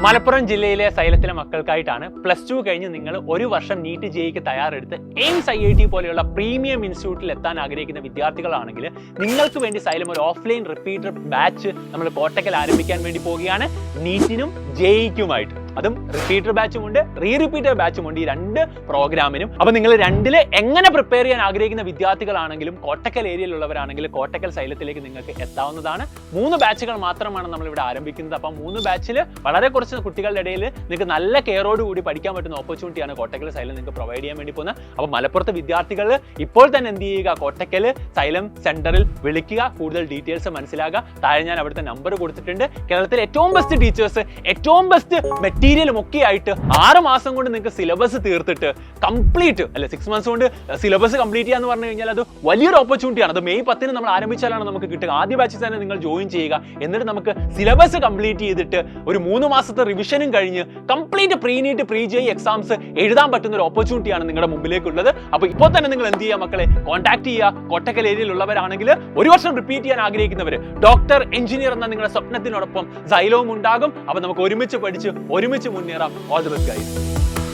മലപ്പുറം ജില്ലയിലെ സൈലത്തിലെ മക്കൾക്കായിട്ടാണ് +2 കഴിഞ്ഞ് നിങ്ങൾ ഒരു വർഷം നീറ്റ് ജെഇക്ക് തയ്യാറെടുത്ത് എയിംസ് IIT പോലെയുള്ള പ്രീമിയം ഇൻസ്റ്റിറ്റ്യൂട്ടിൽ എത്താൻ ആഗ്രഹിക്കുന്ന വിദ്യാർത്ഥികളാണെങ്കിൽ നിങ്ങൾക്ക് വേണ്ടി സൈലം ഒരു ഓഫ്ലൈൻ റിപ്പീറ്റർ ബാച്ച് നമ്മൾ കോട്ടക്കൽ ആരംഭിക്കാൻ വേണ്ടി പോവുകയാണ്. നീറ്റിനും ജെഇക്കുമായിട്ട്, അതും റിപ്പീറ്റർ ബാച്ചും ഉണ്ട്, റിപ്പീറ്റർ ബാച്ചും ഉണ്ട്. ഈ രണ്ട് പ്രോഗ്രാമിനും. അപ്പൊ നിങ്ങൾ രണ്ടില് എങ്ങനെ പ്രിപ്പയർ ചെയ്യാൻ ആഗ്രഹിക്കുന്ന വിദ്യാർത്ഥികളാണെങ്കിലും കോട്ടക്കൽ ഏരിയയിലുള്ളവരാണെങ്കിൽ കോട്ടക്കൽ സൈലത്തിലേക്ക് നിങ്ങൾക്ക് എത്താവുന്നതാണ്. 3 ബാച്ചുകൾ മാത്രമാണ് നമ്മൾ ഇവിടെ ആരംഭിക്കുന്നത്. അപ്പം 3 ബാച്ചിൽ വളരെ കുറച്ച് കുട്ടികളുടെ ഇടയിൽ നിങ്ങൾക്ക് നല്ല കെയറോട് കൂടി പഠിക്കാൻ പറ്റുന്ന ഓപ്പർച്യൂണിറ്റിയാണ് കോട്ടക്കൽ സൈലം നിങ്ങൾക്ക് പ്രൊവൈഡ് ചെയ്യാൻ വേണ്ടി പോകുന്നത്. അപ്പോൾ മലപ്പുറത്തെ വിദ്യാർത്ഥികൾ ഇപ്പോൾ തന്നെ എന്ത് ചെയ്യുക, കോട്ടക്കൽ സൈലം സെന്ററിൽ വിളിക്കുക, കൂടുതൽ ഡീറ്റെയിൽസ് മനസ്സിലാക്കുക. താഴെ ഞാൻ അവിടുത്തെ നമ്പർ കൊടുത്തിട്ടുണ്ട്. കേരളത്തിലെ ഏറ്റവും ബെസ്റ്റ് ടീച്ചേഴ്സ്, ഏറ്റവും ബെസ്റ്റ് മെറ്റീരിയലും ഒക്കെ ആയിട്ട് 6 മാസം കൊണ്ട് നിങ്ങൾക്ക് സിലബസ് തീർത്തിട്ട് കംപ്ലീറ്റ്, അല്ലെ 6 months കൊണ്ട് സിലബസ് കംപ്ലീറ്റ് ചെയ്യാന്ന് പറഞ്ഞു കഴിഞ്ഞാൽ അത് വലിയൊരു ഓപ്പർച്യൂണിറ്റിയാണ്. അത് മെയ് 10 നമ്മൾ ആരംഭിച്ചാലാണ് നമുക്ക് കിട്ടുക. ആദ്യ ബാച്ചിൽ തന്നെ നിങ്ങൾ ജോയിൻ ചെയ്യുക, എന്നിട്ട് നമുക്ക് സിലബസ് കംപ്ലീറ്റ് ചെയ്തിട്ട് ഒരു 3 മാസത്തെ റിവിഷനും കഴിഞ്ഞ് complete pre NEET pre JEE exams എഴുതാൻ പറ്റുന്ന ഒരു ഓപ്പർച്യൂണിറ്റിയാണ് നിങ്ങളുടെ മുമ്പിലേക്കുള്ളത്. അപ്പോൾ ഇപ്പോൾ തന്നെ നിങ്ങൾ എന്ത് ചെയ്യുക മക്കളെ, കോൺടാക്ട് ചെയ്യുക. കോട്ടക്കൽ ഏരിയയിലുള്ളവരാണെങ്കിൽ ഒരു വർഷം റിപ്പീറ്റ് ചെയ്യാൻ ആഗ്രഹിക്കുന്നവർ, ഡോക്ടർ, എഞ്ചിനീയർ എന്ന നിങ്ങളുടെ സ്വപ്നത്തിനോടൊപ്പം സൈലവും ഉണ്ടാകും. അപ്പോൾ നമുക്ക് ഒരുമിച്ച് പഠിച്ച് ഒരുമിച്ച് മുന്നേറാം. All the best guys.